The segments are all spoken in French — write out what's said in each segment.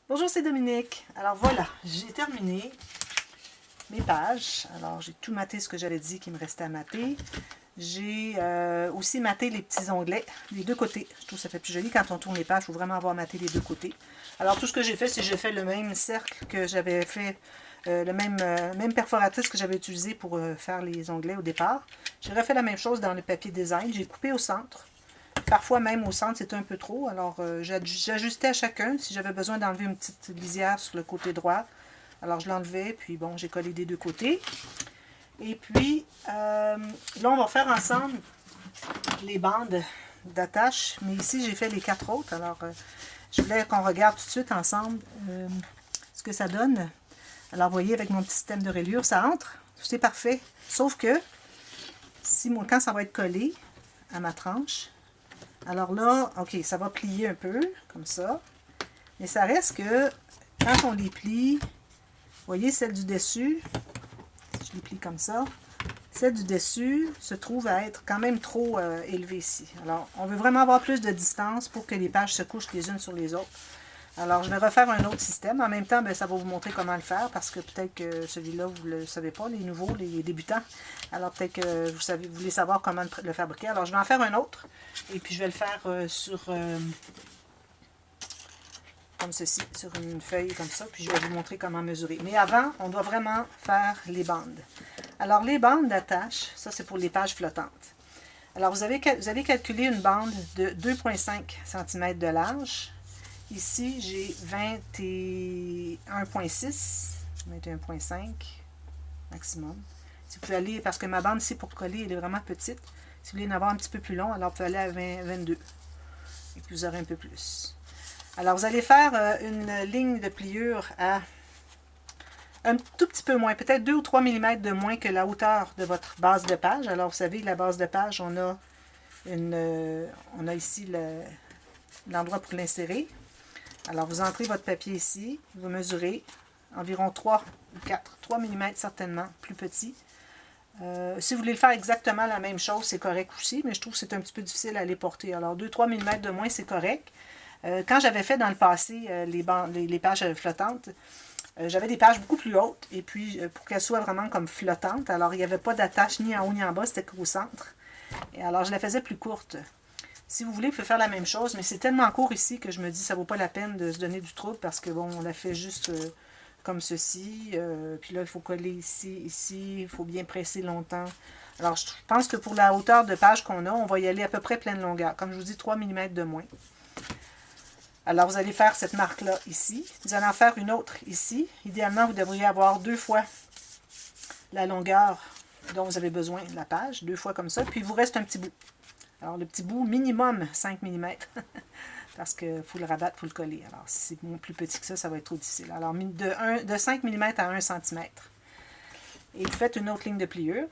Bonjour, c'est Dominique. Alors voilà, j'ai terminé mes pages. Alors j'ai tout maté ce que j'avais dit qu'il me restait à mater. J'ai aussi maté les petits onglets des deux côtés. Je trouve que ça fait plus joli quand on tourne les pages. Il faut vraiment avoir maté les deux côtés. Alors tout ce que j'ai fait, c'est que j'ai fait le même cercle que j'avais fait, le même perforatrice que j'avais utilisé pour faire les onglets au départ. J'ai refait la même chose dans le papier design. J'ai coupé au centre. Parfois même au centre, c'était un peu trop. Alors, j'ajustais à chacun. Si j'avais besoin d'enlever une petite lisière sur le côté droit, alors je l'enlevais. Puis bon, j'ai collé des deux côtés. Et puis, là, on va faire ensemble les bandes d'attache. Mais ici, j'ai fait les 4 autres. Alors, je voulais qu'on regarde tout de suite ensemble ce que ça donne. Alors, vous voyez, avec mon petit système de rayure, ça entre. C'est parfait. Sauf que, quand ça va être collé à ma tranche, alors là, ok, ça va plier un peu, comme ça. Mais ça reste que, quand on les plie, vous voyez, celle du dessus, si je les plie comme ça, celle du dessus se trouve à être quand même trop élevée ici. Alors, on veut vraiment avoir plus de distance pour que les pages se couchent les unes sur les autres. Alors, je vais refaire un autre système. En même temps, ben, ça va vous montrer comment le faire, parce que peut-être que celui-là, vous ne le savez pas, les nouveaux, les débutants. Alors, peut-être que vous voulez savoir comment le fabriquer. Alors, je vais en faire un autre, et puis je vais le faire comme ceci, sur une feuille comme ça, puis je vais vous montrer comment mesurer. Mais avant, on doit vraiment faire les bandes. Alors, les bandes d'attache, ça, c'est pour les pages flottantes. Alors, vous avez calculé une bande de 2,5 cm de large. Ici, j'ai 21,6, 21,5 maximum. Si vous pouvez aller, parce que ma bande ici pour coller, elle est vraiment petite. Si vous voulez en avoir un petit peu plus long, alors vous pouvez aller à 22. Et puis vous aurez un peu plus. Alors vous allez faire une ligne de pliure à un tout petit peu moins, peut-être 2 ou 3 mm de moins que la hauteur de votre base de page. Alors vous savez, la base de page, on a ici l'endroit pour l'insérer. Alors, vous entrez votre papier ici, vous mesurez environ 3 ou 4, 3 mm certainement, plus petit. Si vous voulez le faire exactement la même chose, c'est correct aussi, mais je trouve que c'est un petit peu difficile à les porter. Alors, 2-3 mm de moins, c'est correct. Quand j'avais fait dans le passé les pages flottantes, j'avais des pages beaucoup plus hautes, et puis pour qu'elles soient vraiment comme flottantes, alors il n'y avait pas d'attache ni en haut ni en bas, c'était qu'au centre. Et alors, je la faisais plus courte. Si vous voulez, vous pouvez faire la même chose, mais c'est tellement court ici que je me dis que ça ne vaut pas la peine de se donner du trouble parce que, bon, on la fait juste comme ceci. Puis là, il faut coller ici, ici, il faut bien presser longtemps. Alors, je pense que pour la hauteur de page qu'on a, on va y aller à peu près pleine longueur. Comme je vous dis, 3 mm de moins. Alors, vous allez faire cette marque-là ici. Vous allez en faire une autre ici. Idéalement, vous devriez avoir 2 fois la longueur dont vous avez besoin de la page. 2 fois comme ça. Puis, il vous reste un petit bout. Alors, le petit bout, minimum 5 mm, parce qu'il faut le rabattre, il faut le coller. Alors, si c'est plus petit que ça, ça va être trop difficile. Alors, de 5 mm à 1 cm. Et vous faites une autre ligne de pliure.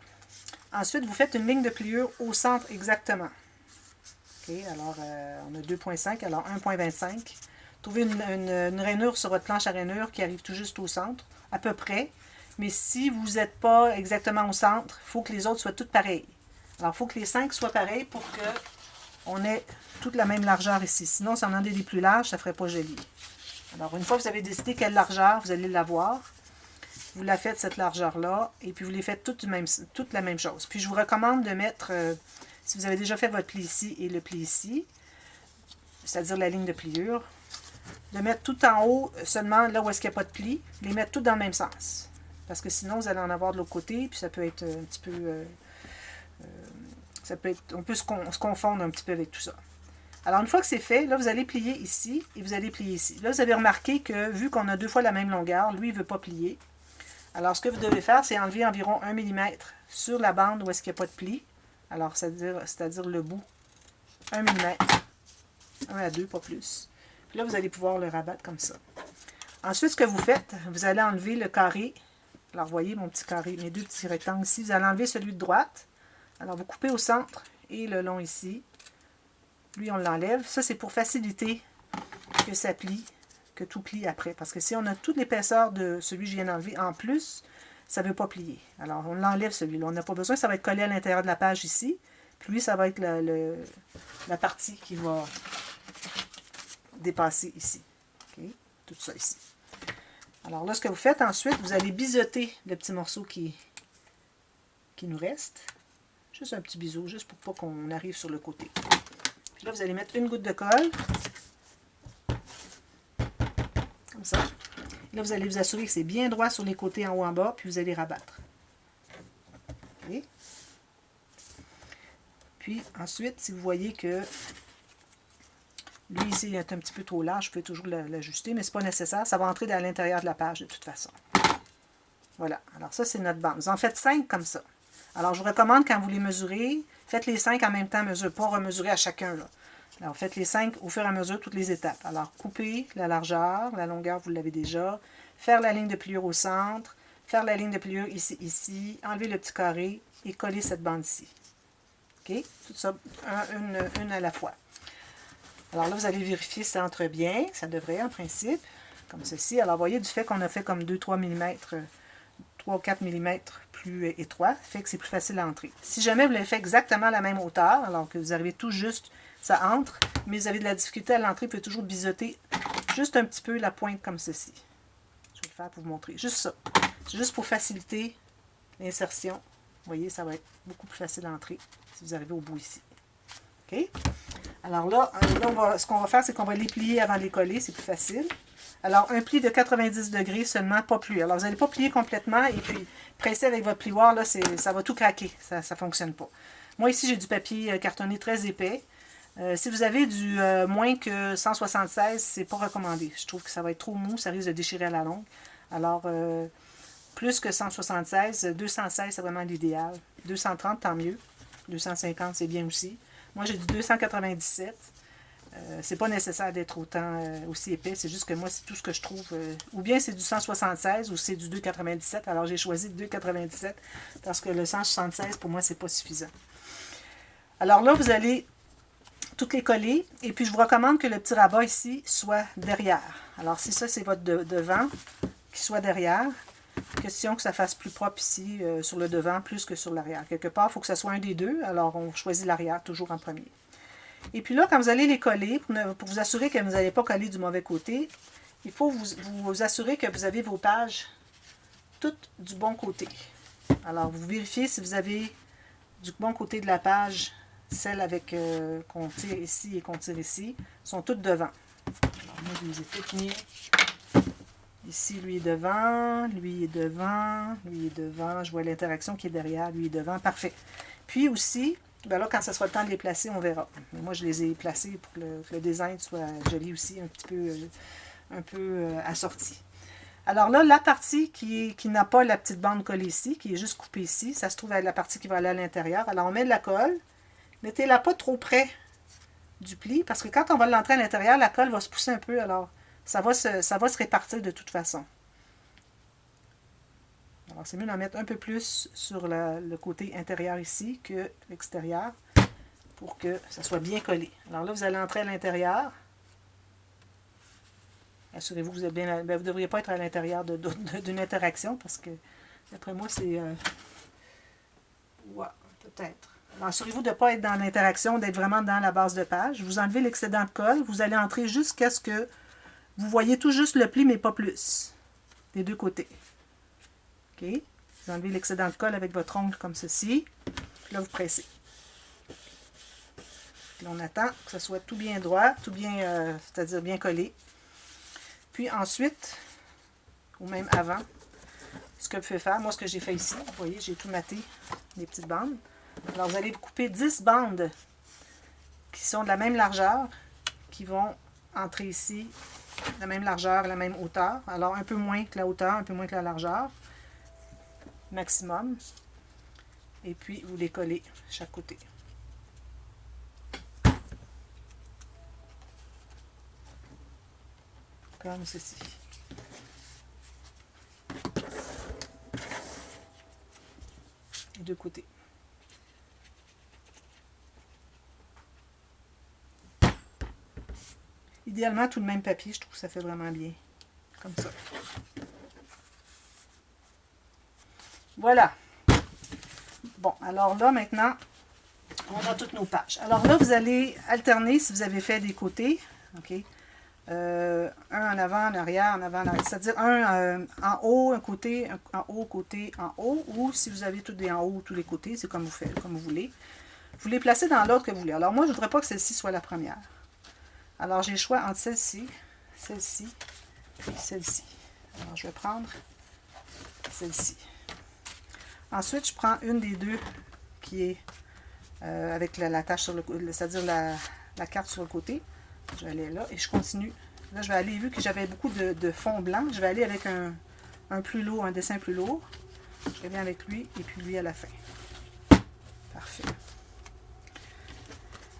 Ensuite, vous faites une ligne de pliure au centre exactement. OK, alors, on a 2,5, alors 1,25. Trouvez une rainure sur votre planche à rainure qui arrive tout juste au centre, à peu près. Mais si vous n'êtes pas exactement au centre, il faut que les autres soient toutes pareilles. Alors, il faut que les 5 soient pareils pour qu'on ait toute la même largeur ici. Sinon, si on en a des plus larges, ça ne ferait pas joli. Alors, une fois que vous avez décidé quelle largeur, vous allez l'avoir. Vous la faites, cette largeur-là, et puis vous les faites toute la même chose. Puis, je vous recommande de mettre, si vous avez déjà fait votre pli ici et le pli ici, c'est-à-dire la ligne de pliure, de mettre tout en haut, seulement là où est-ce qu'il n'y a pas de pli, les mettre tout dans le même sens. Parce que sinon, vous allez en avoir de l'autre côté, puis ça peut être un petit peu... on peut se confondre un petit peu avec tout ça. Alors, une fois que c'est fait, là, vous allez plier ici et vous allez plier ici. Là, vous avez remarqué que, vu qu'on a 2 fois la même longueur, lui, il ne veut pas plier. Alors, ce que vous devez faire, c'est enlever environ 1 mm sur la bande où est-ce qu'il n'y a pas de pli. Alors, c'est-à-dire le bout. 1 mm. 1 à 2, pas plus. Puis là, vous allez pouvoir le rabattre comme ça. Ensuite, ce que vous faites, vous allez enlever le carré. Alors, vous voyez mon petit carré, mes 2 petits rectangles ici. Vous allez enlever celui de droite. Alors, vous coupez au centre et le long ici. Lui, on l'enlève. Ça, c'est pour faciliter que ça plie, que tout plie après. Parce que si on a toute l'épaisseur de celui que je viens d'enlever en plus, ça ne veut pas plier. Alors, on l'enlève celui-là. On n'a pas besoin. Ça va être collé à l'intérieur de la page ici. Puis lui, ça va être la partie qui va dépasser ici. Okay? tout ça ici. Alors là, ce que vous faites ensuite, vous allez biseauter le petit morceau qui nous reste. Juste un petit biseau, juste pour pas qu'on arrive sur le côté. Puis là, vous allez mettre une goutte de colle. Comme ça. Là, vous allez vous assurer que c'est bien droit sur les côtés en haut en bas, puis vous allez rabattre. Okay. Puis ensuite, si vous voyez que lui ici il est un petit peu trop large, vous pouvez toujours l'ajuster, mais ce n'est pas nécessaire, ça va entrer à l'intérieur de la page de toute façon. Voilà, alors ça c'est notre bande. Vous en faites 5 comme ça. Alors je vous recommande quand vous les mesurez, faites les 5 en même temps, pas remesurer à chacun. Là. Alors faites les 5 au fur et à mesure, toutes les étapes. Alors coupez la largeur, la longueur vous l'avez déjà, faire la ligne de pliure au centre, faire la ligne de pliure ici, enlever le petit carré et coller cette bande ici. OK? Tout ça, une à la fois. Alors là, vous allez vérifier si ça entre bien. Ça devrait, en principe, comme ceci. Alors, vous voyez, du fait qu'on a fait comme 2-3 mm, 3 ou 4 mm plus étroit, fait que c'est plus facile à entrer. Si jamais vous l'avez fait exactement à la même hauteur, alors que vous arrivez tout juste, ça entre, mais vous avez de la difficulté à l'entrée, vous pouvez toujours biseauter juste un petit peu la pointe comme ceci. Je vais le faire pour vous montrer. Juste ça. C'est juste pour faciliter l'insertion. Vous voyez, ça va être beaucoup plus facile à entrer si vous arrivez au bout ici. OK? Alors là ce qu'on va faire, c'est qu'on va les plier avant de les coller, c'est plus facile. Alors, un pli de 90 degrés seulement, pas plus. Alors, vous n'allez pas plier complètement et puis presser avec votre plioir, là, ça va tout craquer. Ça ne fonctionne pas. Moi, ici, j'ai du papier cartonné très épais. Si vous avez du moins que 176, c'est pas recommandé. Je trouve que ça va être trop mou, ça risque de déchirer à la longue. Alors, plus que 176, 216, c'est vraiment l'idéal. 230, tant mieux. 250, c'est bien aussi. Moi, j'ai du 297. C'est pas nécessaire d'être aussi épais, c'est juste que moi, c'est tout ce que je trouve. Ou bien c'est du 176 ou c'est du 297. Alors, j'ai choisi le 297 parce que le 176, pour moi, c'est pas suffisant. Alors là, vous allez toutes les coller. Et puis, je vous recommande que le petit rabat ici soit derrière. Alors, si ça, c'est votre devant, qu'il soit derrière. Question que ça fasse plus propre ici, sur le devant, plus que sur l'arrière. Quelque part, il faut que ce soit un des deux. Alors, on choisit l'arrière toujours en premier. Et puis là, quand vous allez les coller, pour vous assurer que vous n'allez pas coller du mauvais côté, il faut vous assurer que vous avez vos pages toutes du bon côté. Alors, vous vérifiez si vous avez du bon côté de la page, celle avec qu'on tire ici et qu'on tire ici, sont toutes devant. Alors, moi, je les ai toutes mises. Ici, lui est devant, lui est devant, lui est devant. Je vois l'interaction qui est derrière, lui est devant. Parfait. Puis aussi, ben là, quand ce sera le temps de les placer, on verra. Mais moi, je les ai placés pour que le design soit joli aussi, un peu assorti. Alors là, la partie qui n'a pas la petite bande collée ici, qui est juste coupée ici, ça se trouve à la partie qui va aller à l'intérieur. Alors, on met de la colle. Mettez-la pas trop près du pli, parce que quand on va l'entrer à l'intérieur, la colle va se pousser un peu. Alors, ça va se répartir de toute façon. Alors, c'est mieux d'en mettre un peu plus sur le côté intérieur ici que l'extérieur pour que ça soit bien collé. Alors là, vous allez entrer à l'intérieur. Assurez-vous que vous êtes bien... vous ne devriez pas être à l'intérieur d'une interaction parce que, d'après moi, c'est... ouais, peut-être. Alors, assurez-vous de ne pas être dans l'interaction, d'être vraiment dans la base de page. Vous enlevez l'excédent de colle. Vous allez entrer jusqu'à ce que vous voyez tout juste le pli, mais pas plus. Des deux côtés. OK? Vous enlevez l'excédent de colle avec votre ongle comme ceci. Puis là, vous pressez. Puis là, on attend que ce soit tout bien droit, tout bien, c'est-à-dire bien collé. Puis ensuite, ou même avant, ce que vous pouvez faire, moi, ce que j'ai fait ici, vous voyez, j'ai tout maté, les petites bandes. Alors, vous allez vous couper 10 bandes qui sont de la même largeur, qui vont entrer ici, la même largeur, la même hauteur. Alors, un peu moins que la hauteur, un peu moins que la largeur. Maximum. Et puis, vous les collez chaque côté. Comme ceci. Les deux côtés. Idéalement, tout le même papier, je trouve que ça fait vraiment bien. Comme ça. Voilà. Bon, alors là, maintenant, on a toutes nos pages. Alors là, vous allez alterner si vous avez fait des côtés. OK? un en avant, en arrière, en avant, en arrière. C'est-à-dire un en haut, un côté, en haut, côté, en haut. Ou si vous avez tous des en haut, tous les côtés, c'est comme vous faites, comme vous voulez. Vous les placez dans l'ordre que vous voulez. Alors moi, je ne voudrais pas que celle-ci soit la première. Alors j'ai le choix entre celle-ci, celle-ci, puis celle-ci. Alors je vais prendre celle-ci. Ensuite, je prends une des deux qui est avec la tache sur le côté, c'est-à-dire la carte sur le côté. Je vais aller là et je continue. Là, je vais aller, vu que j'avais beaucoup de fond blanc, je vais aller avec un plus lourd, un dessin plus lourd. Je reviens avec lui et puis lui à la fin. Parfait.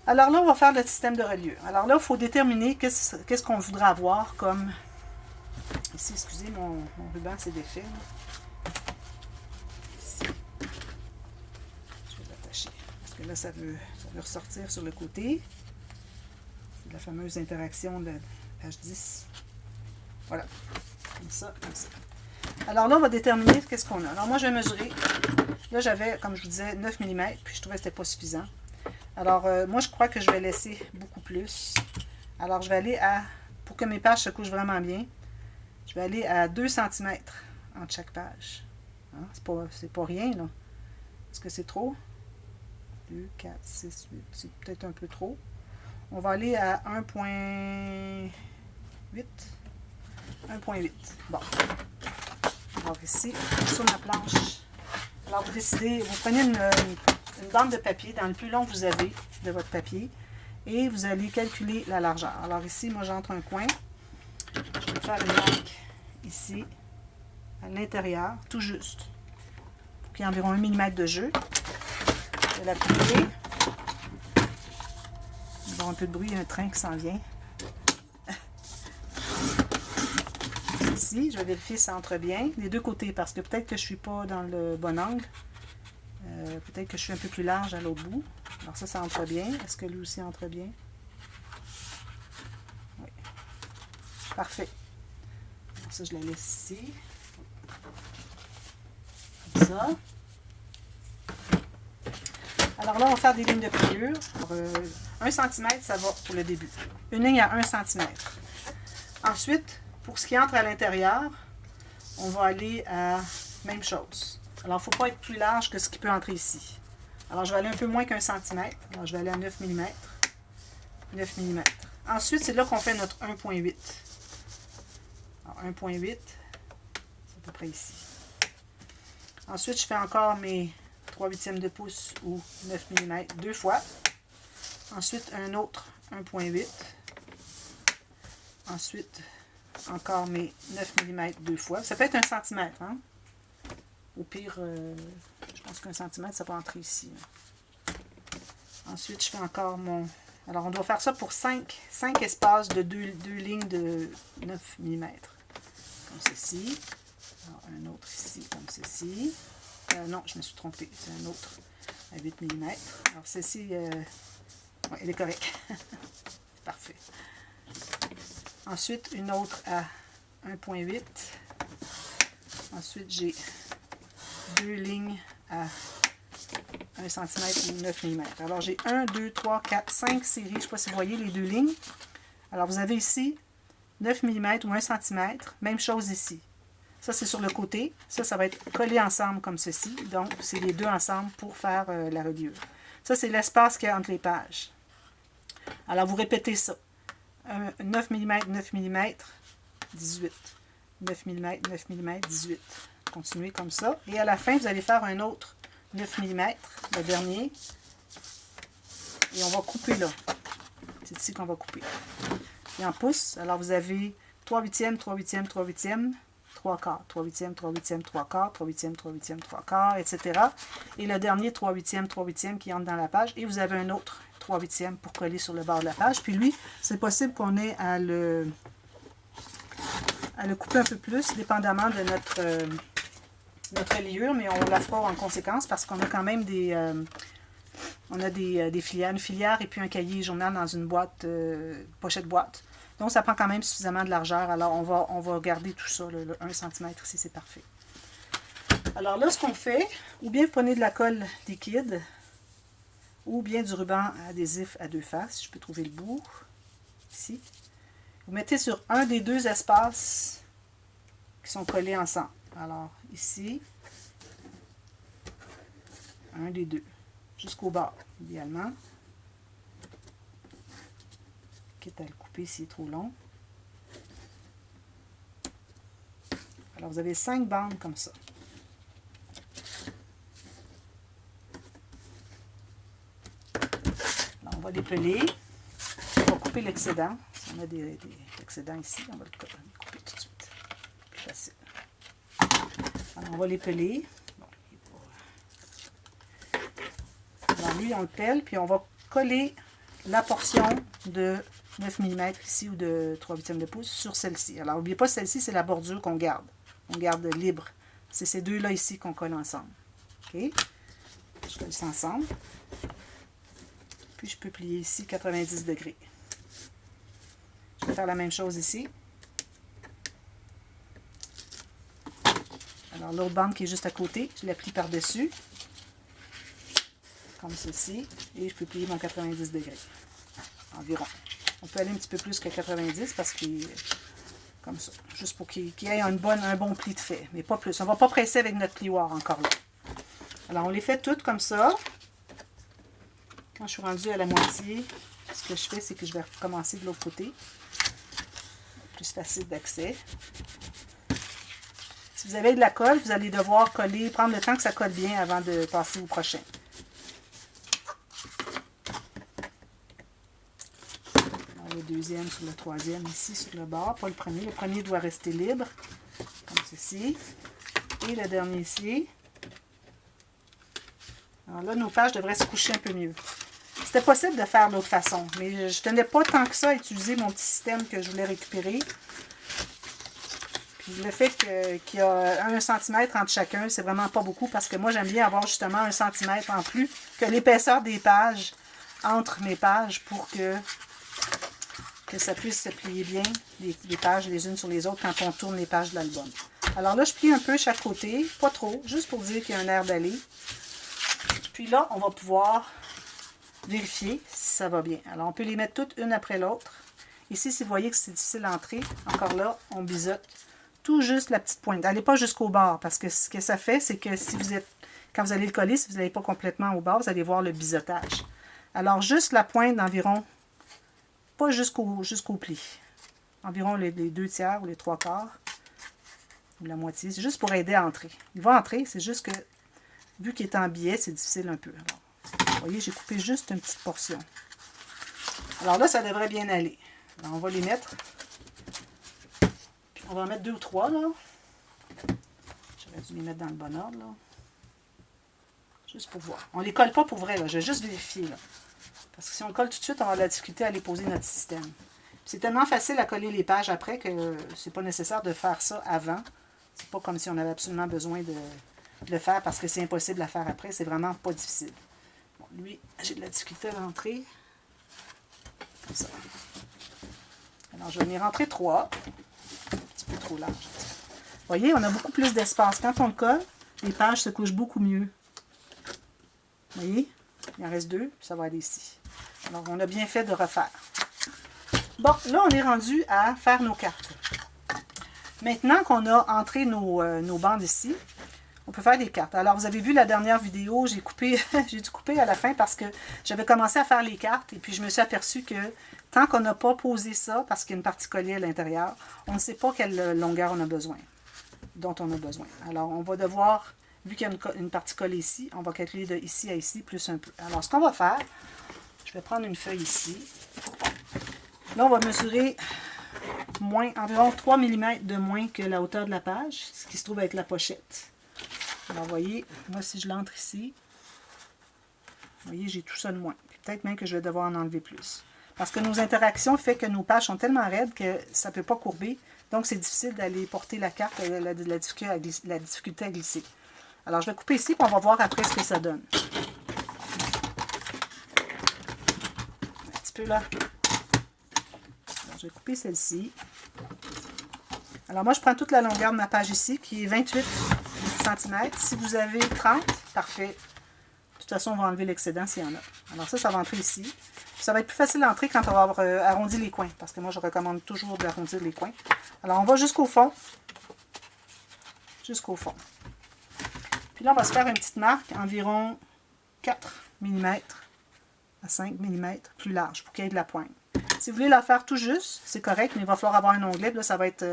Alors là, on va faire le système de reliure. Alors là, il faut déterminer qu'est-ce qu'on voudra avoir comme... Ici, excusez, mon ruban s'est défait. Ici. Je vais l'attacher. Parce que là, ça veut ressortir sur le côté. C'est la fameuse interaction de la page 10. Voilà. Comme ça, comme ça. Alors là, on va déterminer qu'est-ce qu'on a. Alors moi, je vais mesurer. Là, j'avais, comme je vous disais, 9 mm, puis je trouvais que ce n'était pas suffisant. Alors, moi, je crois que je vais laisser beaucoup plus. Alors, je vais aller à... Pour que mes pages se couchent vraiment bien, je vais aller à 2 cm entre chaque page. Hein? C'est pas rien, là. Est-ce que c'est trop? 2, 4, 6, 8. C'est peut-être un peu trop. On va aller à 1.8. 1.8. Bon. Alors, ici, sur ma planche. Alors, vous décidez, vous prenez une bande de papier dans le plus long que vous avez de votre papier et vous allez calculer la largeur. Alors ici, moi j'entre un coin, je vais faire une marque ici à l'intérieur, tout juste, pour qu'il y ait environ 1 mm de jeu. Je vais l'appliquer. Il va y avoir un peu de bruit, il y a un train qui s'en vient. Ici, je vais vérifier si ça entre bien, les deux côtés, parce que peut-être que je ne suis pas dans le bon angle. Peut-être que je suis un peu plus large à l'autre bout. Alors ça entre bien. Est-ce que lui aussi entre bien? Oui. Parfait. Alors ça, je la laisse ici. Comme ça. Alors là, on va faire des lignes de pliure. 1 cm, ça va pour le début. Une ligne à 1 cm. Ensuite, pour ce qui entre à l'intérieur, on va aller à même chose. Alors, il ne faut pas être plus large que ce qui peut entrer ici. Alors, je vais aller un peu moins qu'un centimètre. Alors, je vais aller à 9 mm. 9 mm. Ensuite, c'est là qu'on fait notre 1.8. Alors, 1.8, c'est à peu près ici. Ensuite, je fais encore mes 3/8 de pouce ou 9 mm deux fois. Ensuite, un autre 1.8. Ensuite, encore mes 9 mm deux fois. Ça peut être 1 centimètre, hein? Au pire, je pense qu'un centimètre, ça peut entrer ici. Ensuite, je fais encore mon... Alors, on doit faire ça pour 5 espaces de deux lignes de 9 mm. Comme ceci. Alors, un autre ici, comme ceci. Non, je me suis trompée. C'est un autre à 8 mm. Alors, ceci, ouais, il est correct. C'est parfait. Ensuite, une autre à 1.8. Ensuite, j'ai deux lignes à 1 cm ou 9 mm. Alors, j'ai 1, 2, 3, 4, 5 séries. Je ne sais pas si vous voyez les deux lignes. Alors, vous avez ici 9 mm ou 1 cm. Même chose ici. Ça, c'est sur le côté. Ça va être collé ensemble comme ceci. Donc, c'est les deux ensemble pour faire la reliure. Ça, c'est l'espace qu'il y a entre les pages. Alors, vous répétez ça. 9 mm, 9 mm, 18. 9 mm, 9 mm, 18. Continuez comme ça. Et à la fin, vous allez faire un autre 9 mm, le dernier. Et on va couper là. C'est ici qu'on va couper. Et en pouces, alors vous avez 3/8, 3/8, 3/8, 3 quarts, 3/8, 3/8, 3 quarts, 3/8, 3/8, 3 quarts, etc. Et le dernier 3/8, 3/8 qui entre dans la page. Et vous avez un autre 3/8 pour coller sur le bord de la page. Puis lui, c'est possible qu'on ait à le couper un peu plus, dépendamment de notre reliure, mais on la fera en conséquence parce qu'on a quand même des filières, une filière et puis un cahier journal dans une boîte, pochette boîte. Donc, ça prend quand même suffisamment de largeur. Alors, on va garder tout ça, le 1 cm ici, c'est parfait. Alors là, ce qu'on fait, ou bien vous prenez de la colle liquide, ou bien du ruban adhésif à deux faces, je peux trouver le bout, ici. vous mettez sur un des deux espaces qui sont collés ensemble. Alors, ici, un des deux, jusqu'au bord, idéalement. Quitte à le couper s'il est trop long. Alors, vous avez 5 bandes comme ça. Alors, on va les peler. On va couper l'excédent. Si on a des excédents ici, on va le couper tout de suite. Plus facile. Alors, on va les peler. Bon, alors, lui, on le pèle, puis on va coller la portion de 9 mm ici ou de 3/8 de pouce sur celle-ci. Alors, n'oubliez pas, celle-ci, c'est la bordure qu'on garde. On garde libre. C'est ces deux-là ici qu'on colle ensemble. OK? Je colle ça ensemble. Puis, je peux plier ici 90 degrés. Je vais faire la même chose ici. Alors, l'autre bande qui est juste à côté, je la plie par-dessus. Comme ceci. Et je peux plier mon 90 degrés. Environ. On peut aller un petit peu plus que 90 parce qu'il comme ça. Juste pour qu'il y ait un bon pli de fait. Mais pas plus. On ne va pas presser avec notre plioir encore là. Alors, on les fait toutes comme ça. Quand je suis rendue à la moitié, ce que je fais, c'est que je vais recommencer de l'autre côté. Plus facile d'accès. Si vous avez de la colle, vous allez devoir coller, prendre le temps que ça colle bien avant de passer au prochain. Alors, le deuxième sur le troisième, ici sur le bord, pas le premier. Le premier doit rester libre, comme ceci. Et le dernier ici. Alors là, nos pages devraient se coucher un peu mieux. C'était possible de faire de l'autre façon, mais je ne tenais pas tant que ça à utiliser mon petit système que je voulais récupérer. Puis le fait qu'il y a 1 cm entre chacun, c'est vraiment pas beaucoup parce que moi, j'aime bien avoir justement 1 cm en plus que l'épaisseur des pages entre mes pages pour que ça puisse se plier bien, les pages les unes sur les autres quand on tourne les pages de l'album. Alors là, je plie un peu chaque côté, pas trop, juste pour dire qu'il y a un air d'aller. Puis là, on va pouvoir vérifier si ça va bien. Alors, on peut les mettre toutes une après l'autre. Ici, si vous voyez que c'est difficile à entrer, encore là, on biseaute tout juste la petite pointe. N'allez pas jusqu'au bord, parce que ce que ça fait, c'est que si vous êtes, quand vous allez le coller, si vous n'allez pas complètement au bord, vous allez voir le biseautage. Alors, juste la pointe d'environ, pas jusqu'au pli. Environ les 2/3 ou les 3/4, ou la moitié. C'est juste pour aider à entrer. Il va entrer, c'est juste que, vu qu'il est en biais, c'est difficile un peu. Alors, vous voyez, j'ai coupé juste une petite portion. Alors là, ça devrait bien aller. Alors, on va les mettre. Puis on va en mettre 2 ou 3, là. J'aurais dû les mettre dans le bon ordre, là. Juste pour voir. On ne les colle pas pour vrai, là. Je vais juste vérifier, là. Parce que si on le colle tout de suite, on va avoir de la difficulté à aller poser notre système. C'est tellement facile à coller les pages après que c'est pas nécessaire de faire ça avant. C'est pas comme si on avait absolument besoin de le faire parce que c'est impossible à faire après. C'est vraiment pas difficile. Bon, lui, j'ai de la difficulté à rentrer. Comme ça. Alors, je vais venir rentrer 3. Un petit peu trop large. Vous voyez, on a beaucoup plus d'espace. Quand on le colle, les pages se couchent beaucoup mieux. Vous voyez? Il en reste 2, puis ça va aller ici. Alors, on a bien fait de refaire. Bon, là, on est rendu à faire nos cartes. Maintenant qu'on a entré nos bandes ici, on peut faire des cartes. Alors, vous avez vu la dernière vidéo, j'ai dû couper à la fin parce que j'avais commencé à faire les cartes et puis je me suis aperçue que tant qu'on n'a pas posé ça, parce qu'il y a une partie collée à l'intérieur, on ne sait pas quelle longueur dont on a besoin. Alors, on va devoir, vu qu'il y a une partie collée ici, on va calculer de ici à ici plus un peu. Alors, ce qu'on va faire, je vais prendre une feuille ici. Là, on va mesurer environ 3 mm de moins que la hauteur de la page, ce qui se trouve avec la pochette. Alors, vous voyez, moi, si je l'entre ici, vous voyez, j'ai tout ça de moins. Peut-être même que je vais devoir en enlever plus. Parce que nos interactions font que nos pages sont tellement raides que ça ne peut pas courber. Donc, c'est difficile d'aller porter la carte, la difficulté à glisser. Alors, je vais couper ici, puis on va voir après ce que ça donne. Un petit peu là. Alors, je vais couper celle-ci. Alors, moi, je prends toute la longueur de ma page ici, qui est 28 cm. Si vous avez 30, parfait. De toute façon, on va enlever l'excédent s'il y en a. Alors ça va entrer ici. Ça va être plus facile d'entrer quand on va avoir arrondi les coins, parce que moi, je recommande toujours d'arrondir les coins. Alors, on va jusqu'au fond. Jusqu'au fond. Puis là, on va se faire une petite marque, environ 4 mm à 5 mm plus large, pour qu'il y ait de la pointe. Si vous voulez la faire tout juste, c'est correct, mais il va falloir avoir un onglet. Là, ça va être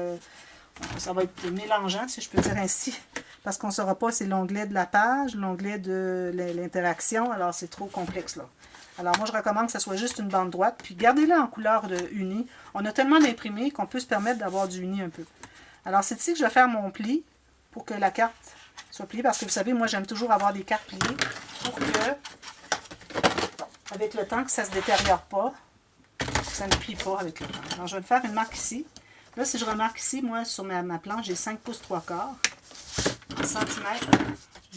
mélangeant, si je peux dire ainsi, parce qu'on ne saura pas si c'est l'onglet de la page, l'onglet de l'interaction, alors c'est trop complexe là. Alors moi, je recommande que ce soit juste une bande droite, puis gardez-la en couleur de uni. On a tellement d'imprimés qu'on peut se permettre d'avoir du uni un peu. Alors c'est ici que je vais faire mon pli, pour que la carte soit pliée, parce que vous savez, moi j'aime toujours avoir des cartes pliées, pour que, avec le temps, que ça ne se détériore pas, que ça ne plie pas avec le temps. Alors je vais faire une marque ici. Là, si je remarque ici, moi, sur ma planche, j'ai 5 pouces 3/4. En centimètres,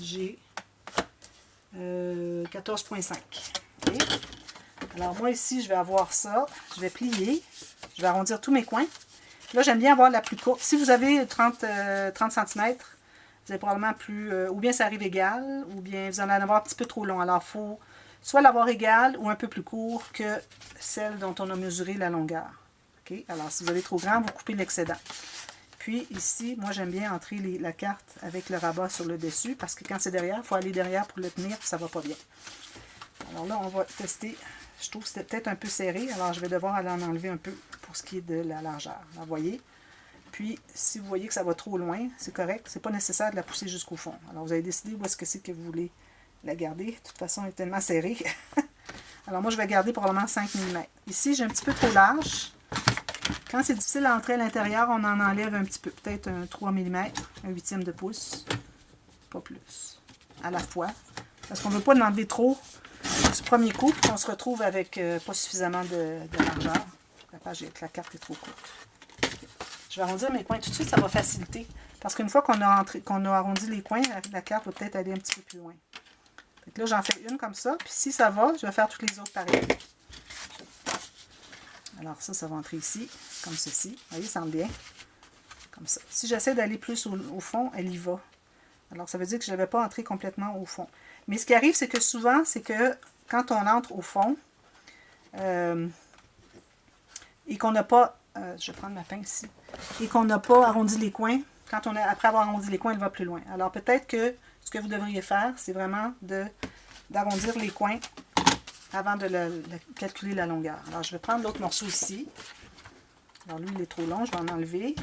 j'ai 14,5. Okay. Alors, moi, ici, je vais avoir ça. Je vais plier. Je vais arrondir tous mes coins. Là, j'aime bien avoir la plus courte. Si vous avez 30 cm, vous avez probablement plus... ou bien ça arrive égal, ou bien vous en allez avoir un petit peu trop long. Alors, il faut soit l'avoir égal ou un peu plus court que celle dont on a mesuré la longueur. Okay? Alors, si vous avez trop grand, vous coupez l'excédent. Puis ici, moi j'aime bien entrer la carte avec le rabat sur le dessus, parce que quand c'est derrière, il faut aller derrière pour le tenir, puis ça ne va pas bien. Alors là, on va tester. Je trouve que c'était peut-être un peu serré, alors je vais devoir aller en enlever un peu pour ce qui est de la largeur. Vous voyez? Puis, si vous voyez que ça va trop loin, c'est correct. C'est pas nécessaire de la pousser jusqu'au fond. Alors, vous avez décidé où est-ce que c'est que vous voulez la garder. De toute façon, elle est tellement serrée. Alors, moi, je vais garder probablement 5 mm. Ici, j'ai un petit peu trop large. Quand c'est difficile à entrer à l'intérieur, on en enlève un petit peu. Peut-être un 3 mm, un huitième de pouce. Pas plus. À la fois. Parce qu'on ne veut pas demander trop du premier coup, puis qu'on se retrouve avec pas suffisamment de largeur. La carte est trop courte. Je vais arrondir mes coins tout de suite, ça va faciliter. Parce qu'une fois qu'on a arrondi les coins, la carte va peut-être aller un petit peu plus loin. Donc là, j'en fais une comme ça. Puis si ça va, je vais faire toutes les autres pareilles. Alors ça va entrer ici, comme ceci. Vous voyez, ça semble bien. Comme ça. Si j'essaie d'aller plus au fond, elle y va. Alors ça veut dire que je ne l'avais pas entré complètement au fond. Mais ce qui arrive, c'est que souvent, c'est que quand on entre au fond, et qu'on n'a pas... je vais prendre ma pince ici. Et qu'on n'a pas arrondi les coins, après avoir arrondi les coins, elle va plus loin. Alors peut-être que ce que vous devriez faire, c'est vraiment d'arrondir les coins avant de calculer la longueur. Alors, je vais prendre l'autre morceau ici. Alors, lui, il est trop long. Je vais en enlever.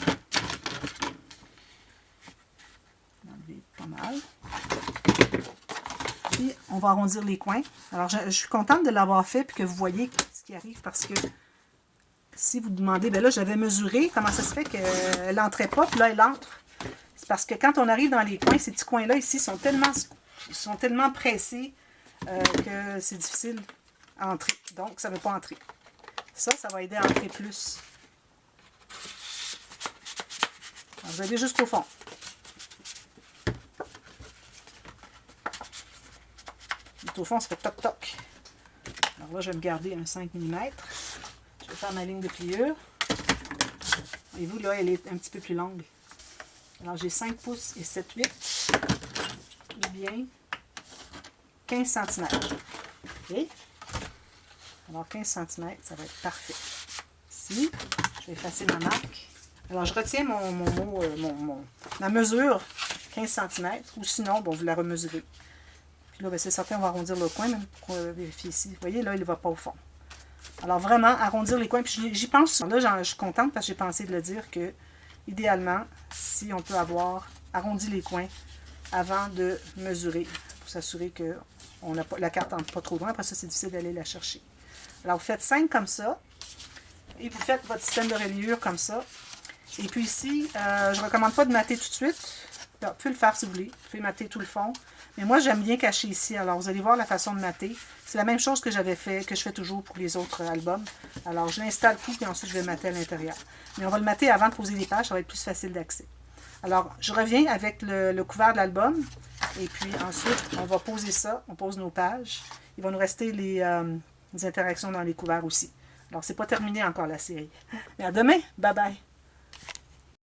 Pas mal. Puis, on va arrondir les coins. Alors, je suis contente de l'avoir fait puis que vous voyez ce qui arrive parce que si vous demandez, bien là, j'avais mesuré comment ça se fait qu'elle n'entrait pas, puis là, elle entre. C'est parce que quand on arrive dans les coins, ces petits coins-là, ici, sont tellement pressés que c'est difficile à entrer. Donc, ça ne veut pas entrer. Ça va aider à entrer plus. Alors, vous allez jusqu'au fond. Tout au fond, ça fait toc-toc. Alors là, je vais me garder un 5 mm. Je vais faire ma ligne de pliure. Et vous, là, elle est un petit peu plus longue. Alors, j'ai 5 pouces et 7/8. Ou bien 15 cm. OK? Alors, 15 cm, ça va être parfait. Ici, je vais effacer ma marque. Alors, je retiens ma mesure, 15 cm, ou sinon, bon, vous la remesurez. Puis là, c'est certain, on va arrondir le coin, même pour vérifier ici. Vous voyez, là, il ne va pas au fond. Alors, vraiment, arrondir les coins. Puis j'y pense. Là, je suis contente parce que j'ai pensé de le dire que, idéalement, si on peut avoir arrondi les coins avant de mesurer, pour s'assurer que la carte n'entre pas trop loin. Après ça, c'est difficile d'aller la chercher. Alors, vous faites 5 comme ça. Et vous faites votre système de reliure comme ça. Et puis ici, je ne recommande pas de mater tout de suite. Vous pouvez le faire si vous voulez. Vous pouvez mater tout le fond. Mais moi, j'aime bien cacher ici. Alors, vous allez voir la façon de mater. C'est la même chose que j'avais fait, que je fais toujours pour les autres albums. Alors, je l'installe tout, puis ensuite, je vais mater à l'intérieur. Mais on va le mater avant de poser les pages. Ça va être plus facile d'accès. Alors, je reviens avec le couvert de l'album. Et puis, ensuite, on va poser ça. On pose nos pages. Il va nous rester les interactions dans les couverts aussi. Alors, c'est pas terminé encore la série. Mais à demain. Bye bye.